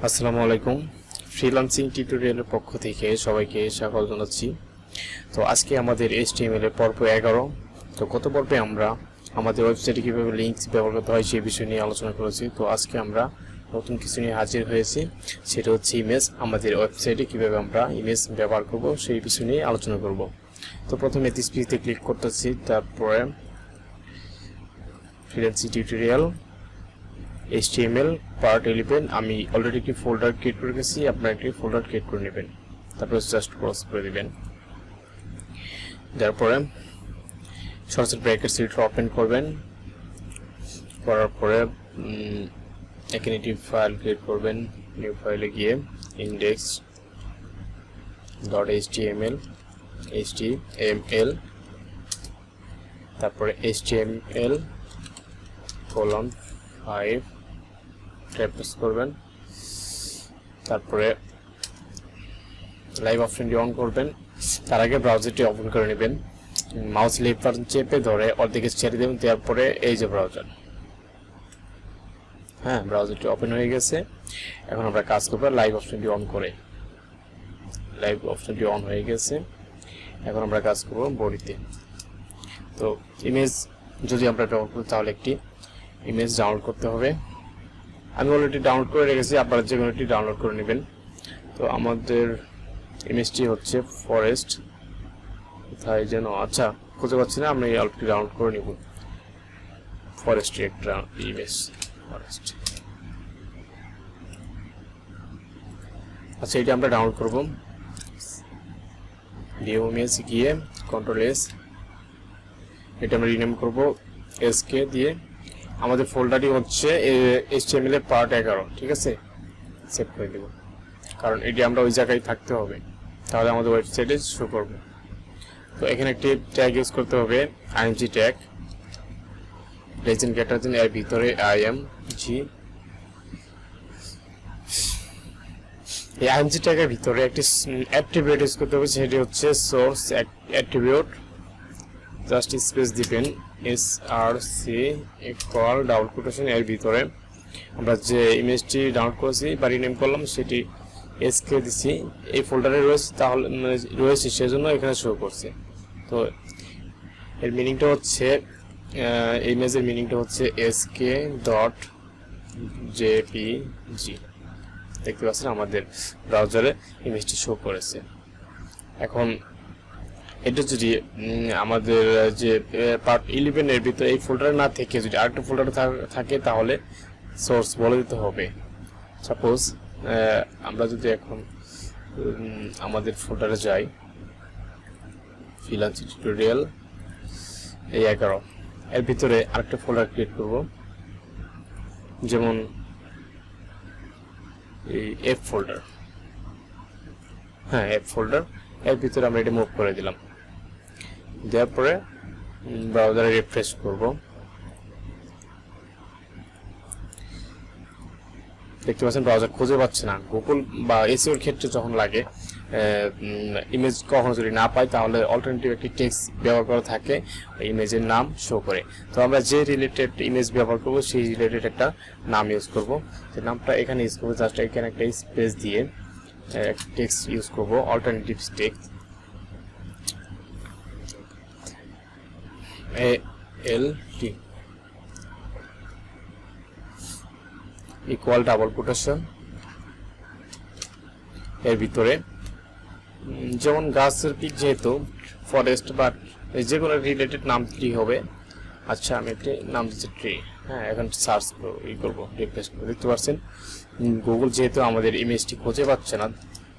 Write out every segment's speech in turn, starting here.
আসসালামু আলাইকুম ফ্রিল্যান্সিং টিউটোরিয়ালের পক্ষ থেকে সবাইকে স্বাগত জানাচ্ছি। তো আজকে আমাদের HTML এর পর্ব 11। তো গত পর্বে আমরা আমাদের ওয়েবসাইটে কিভাবে লিংকস ব্যবহার করতে হয় সেই বিষয় নিয়ে আলোচনা করেছি। তো আজকে আমরা নতুন কিছু নিয়ে হাজির হয়েছি, সেটা হচ্ছে ইমেজ। আমাদের ওয়েবসাইটে কিভাবে আমরা ইমেজ ব্যবহার করব সেই বিষয় নিয়ে আলোচনা করব। তো প্রথমে দিস পেজে ক্লিক করতেছি, তারপরে ফ্রিল্যান্সিং টিউটোরিয়াল HTML পার্ট 11 আমি অলরেডি একটি ফোল্ডার ক্রিয়েট করে রেখেছি, আপনারা একটি ফোল্ডার ক্রিয়েট করে নেবেন, তারপরে জাস্ট ক্রস করে দিবেন। তারপরে সরাসরি ব্র্যাকেট সিলটা ওপেন করবেন, করার পরে এখানে একটি ফাইল ক্রিয়েট করবেন। নিউ ফাইলে গিয়ে index.html তারপরে HTML5 প্রেস করবেন, তারপরে লাইভ অপশনটি অন করবেন। তার আগে ব্রাউজারটি ওপেন করে নেবেন, মাউস লেফট বাটন চেপে ধরে অর্ধেকে ছেড়ে দেবেন, তারপরে এই যে ব্রাউজার, ব্রাউজারটি ওপেন হয়ে গেছে। এখন আমরা কাজ করব লাইভ অপশনটি অন করে। লাইভ অপশনটি অন হয়ে গেছে, এখন আমরা কাজ করব বডিতে। তো ইমেজ যদি আমরা ডাউনলোড করি তাহলে একটি ইমেজ ডাউনলোড করতে হবে। আমি অলরেডি ডাউনলোড করে রেখেছি, আপনারা যে কোনো একটি ডাউনলোড করে নেবেন। তো আমাদের ইমেজটি হচ্ছে ফরেস্ট, কোথায় যেন আচ্ছা খুঁজে পাচ্ছি না, আমরা অলরেডি ডাউনলোড করে নিব ফরেস্টের একটা ইমেজ। ফরেস্ট, আচ্ছা এটা আমরা ডাউনলোড করব। ভিউ ইমেজ গিয়ে Ctrl+S, এটা আমরা রিনেম করব SK দিয়ে। আমাদের ফোল্ডারটি হচ্ছে HTML এর পার্ট 11, ঠিক আছে, সেভ করে দেব, কারণ এটি আমরা ওই জায়গায় থাকতে হবে, তাহলে আমাদের ওয়েবসাইটে শো করবে। তো এখানে একটি ট্যাগ ইউজ করতে হবে, img ট্যাগ, লেজেন্ড গ্রেটার এর ভিতরে img। এই img ট্যাগের ভিতরে একটি অ্যাট্রিবিউট ইউজ করতে হবে, সেটি হচ্ছে সোর্স অ্যাট্রিবিউট। জাস্ট স্পেস দিবেন, src ইকুয়াল ডাবল কোটেশন এর ভিতরে আমরা যে ইমেজটি ডাউনলোড করেছি বা রিনেম করলাম সেটি SK দিছি। এই ফোল্ডারে রয়েছে, তাহলে রয়েছে সেজন্য এখানে শো করছে। তো এর মিনিংটা হচ্ছে, ইমেজের মিনিংটা হচ্ছে sk.jpg। দেখতে পাচ্ছেন আমাদের ব্রাউজারে ইমেজটি শো করেছে। এখন এটা যদি আমাদের যে পার্ট 11 এর ভিতরে এই ফোল্ডারে না থেকে যদি আরেকটা ফোল্ডারে থাকে তাহলে সোর্স বলে দিতে হবে। সাপোজ আমরা যদি এখন আমাদের ফোল্ডারে যাই, ফ্রিল্যান্সিং টিউটোরিয়াল এই 11 এর ভিতরে আরেকটা ফোল্ডার ক্রিয়েট করব, যেমন এই F ফোল্ডার। F ফোল্ডার এর ভিতরে আমরা এটা মুভ করে দিলাম, দেওয়ার পরে ব্রাউজারে রিফ্রেশ করব। দেখতে পাচ্ছেন ব্রাউজার খুঁজে পাচ্ছে না। গুগল বা এসইওর ক্ষেত্রে যখন লাগে ইমেজ কখনো যদি না পাই তাহলে অল্টারনেটিভ একটি টেক্সট ব্যবহার করা থাকে, ইমেজের নাম শো করে। তো আমরা যে রিলেটেড ইমেজ ব্যবহার করব সেই রিলেটেড একটা নাম ইউজ করব, যে নামটা এখানে ইউজ করব। জাস্ট এখানে একটা স্পেস দিয়ে টেক্সট ইউজ করব, alternative text ALT equal double quotation এর ভিতরে, যেমন গাছের পিক, যেহেতু ফরেস্ট বা যে কোনো রিলেটেড নামটি হবে। আচ্ছা আমি একটি নাম দিচ্ছি ট্রি। এখন সার্চ করবো, রিফ্রেশ করবো। দেখতে পাচ্ছেন গুগল যেহেতু আমাদের ইমেজটি খুঁজে পাচ্ছে না,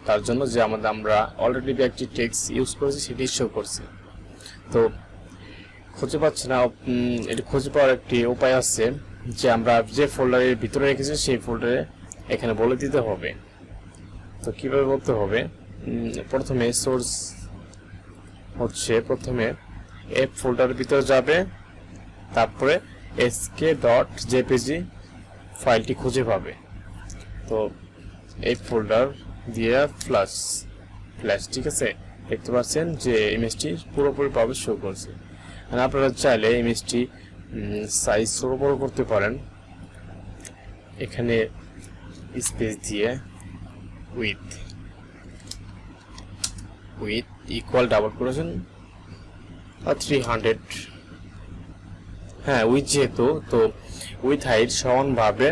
তার জন্য যে আমরা অলরেডি একটি টেক্সট ইউজ করেছি সেটি শো করছে। তো খুঁজে পাচ্ছে না, এটি খুঁজে পাওয়ার একটি উপায় আছে, যে আমরা যে ফোল্ডারের ভিতরে রেখেছি সেই ফোল্ডারে এখানে বলে দিতে হবে। তো কিভাবে বলতে হবে, প্রথমে সোর্স হচ্ছে প্রথমে F ফোল্ডারের ভিতরে যাবে, তারপরে sk.jpg ফাইলটি খুঁজে পাবে। তো এই ফোল্ডার দিয়ে ফ্ল্যাশ, ঠিক আছে, দেখতে পাচ্ছেন যে ইমেজটি পুরোপুরি ভাবে শো করছে। আপনারা চাইলে ইমেজটি সাইজ ছোট বড় করতে পারেন। এখানে স্পেস দিয়ে উইথ ইকুয়াল ডাবল কোটেশন 300 হ্যাঁ উইথ যেহেতু তো উইথ হাইট সমানভাবে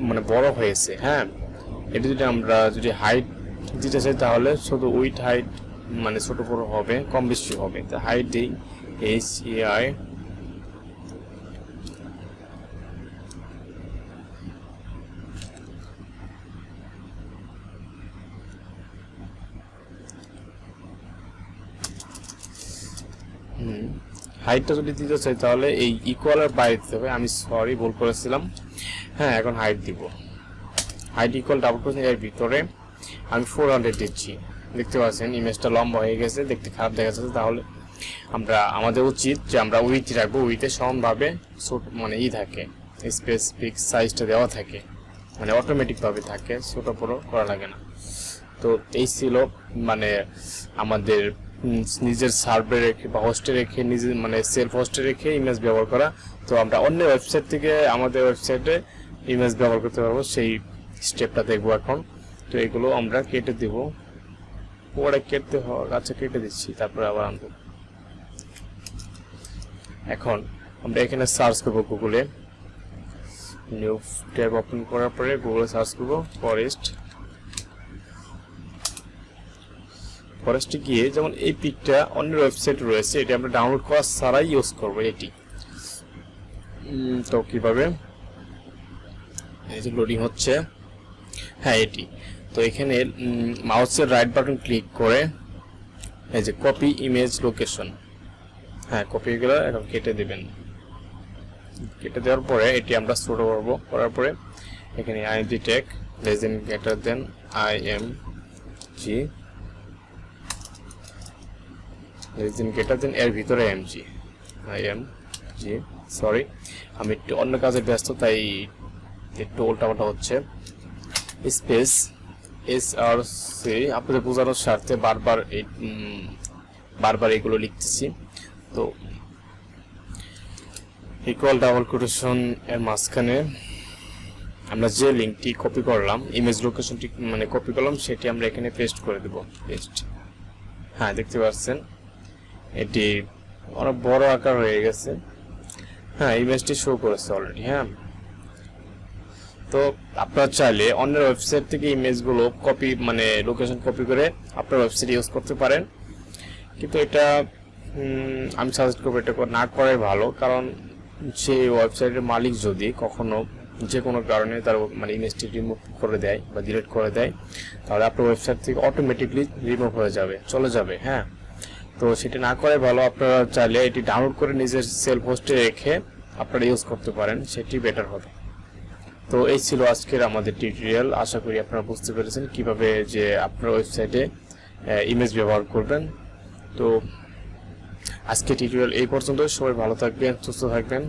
মানে বড় হয়েছে হ্যাঁ এটা যদি আমরা যদি হাইট দিতে চাই তাহলে শুধু উইথ হাইট মানে ছোট বড় হবে কম বেশি হবে তো হাইট দিই HAI হাইটটা যদি দিতে চাই তাহলে এই ইকুয়ালের বাইরে দিতে হবে আমি সরি ভুল করেছিলাম হ্যাঁ এখন হাইট দিব হাইট ইকুয়াল ডাবল কোটেশন এর ভিতরে আমি 400 দিচ্ছি দেখতে পাচ্ছেন ইমেজটা লম্বা হয়ে গেছে দেখতে খারাপ দেখা যাচ্ছে তাহলে আমাদের উচিত যে আমরা উইথ রাখবো উইথে সমানভাবে মানে থাকে স্পেসিফিক সাইজটা দেওয়া থাকে মানে অটোমেটিক ভাবে থাকে ছোট বড় করা লাগে না তো এই ছিল মানে আমাদের নিজের সার্ভারে রেখে বা হোস্টে রেখে নিজের মানে সেলফ হোস্টে রেখে ইমেজ ব্যবহার করা তো আমরা অন্য ওয়েবসাইট থেকে আমাদের ওয়েবসাইটে ইমেজ ব্যবহার করতে পারবো সেই স্টেপটা দেখবো এখন তো এগুলো আমরা কেটে দেব ওটা কেটে আচ্ছা কেটে দিচ্ছি তারপরে আবার আনবো এখন আমরা এখানে সার্চ করব গুগলে নিউ ট্যাব ওপেন করার পরে গুগলে সার্চ করব ফরেস্টে গিয়ে যেমন এই পিকটা অন্য ওয়েবসাইট রয়েছে এটা আমরা ডাউনলোড করা ছাড়াই ইউজ করব এটি তো কিভাবে এই যে লোডিং হচ্ছে হ্যাঁ এটি তো এখানে মাউসের রাইট বাটন ক্লিক করে এই যে কপি ইমেজ লোকেশন হ্যাঁ কপিগুলো এখন কেটে দিবেন কেটে দেওয়ার পরে এটি আমরা ছোট করব করার পরে এখানে img tag less than greater than img less than greater than এর ভিতরে img সরি আমি একটু অন্য কাজে ব্যস্ত তাই একটু উল্টাপাল্টা হচ্ছে স্পেস src আপনাদের বোঝানোর স্বার্থে বারবার এগুলো লিখতেছি তো ইকুয়াল ডাবল কোটেশন এর মাঝখানে আমরা যে লিংকটি কপি করলাম ইমেজ লোকেশনটি মানে কপি করলাম সেটি আমরা এখানে পেস্ট করে দেব পেস্ট হ্যাঁ দেখতে পাচ্ছেন এটি অনেক বড় আকার হয়ে গেছে হ্যাঁ ইমেজটি শো করেছে অলরেডি হ্যাঁ তো আপনারা চাইলে অন্য ওয়েবসাইট থেকে ইমেজগুলো কপি মানে লোকেশন কপি করে আপনার ওয়েবসাইটে ইউজ করতে পারেন কিন্তু এটা আমি সাজেস্ট করব এটা না করাই ভালো কারণ সেই ওয়েবসাইটের মালিক যদি কখনো যে কোনো কারণে তার মানে ইমেজটি রিমুভ করে দেয় বা ডিলিট করে দেয় তাহলে আপনার ওয়েবসাইট থেকে অটোমেটিকলি রিমুভ হয়ে যাবে চলে যাবে হ্যাঁ তো সেটা না করাই ভালো আপনারা চাইলে এটি ডাউনলোড করে নিজের সেলফ হোস্টে রেখে আপনারা ইউজ করতে পারেন সেটি বেটার হবে তো এই ছিল আজকের আমাদের টিউটোরিয়াল আশা করি আপনারা বুঝতে পেরেছেন কিভাবে যে আপনার ওয়েবসাইটে ইমেজ ব্যবহার করবেন তো আজকে টিউটোরিয়াল এই পর্যন্ত সবাই ভালো থাকবেন সুস্থ থাকবেন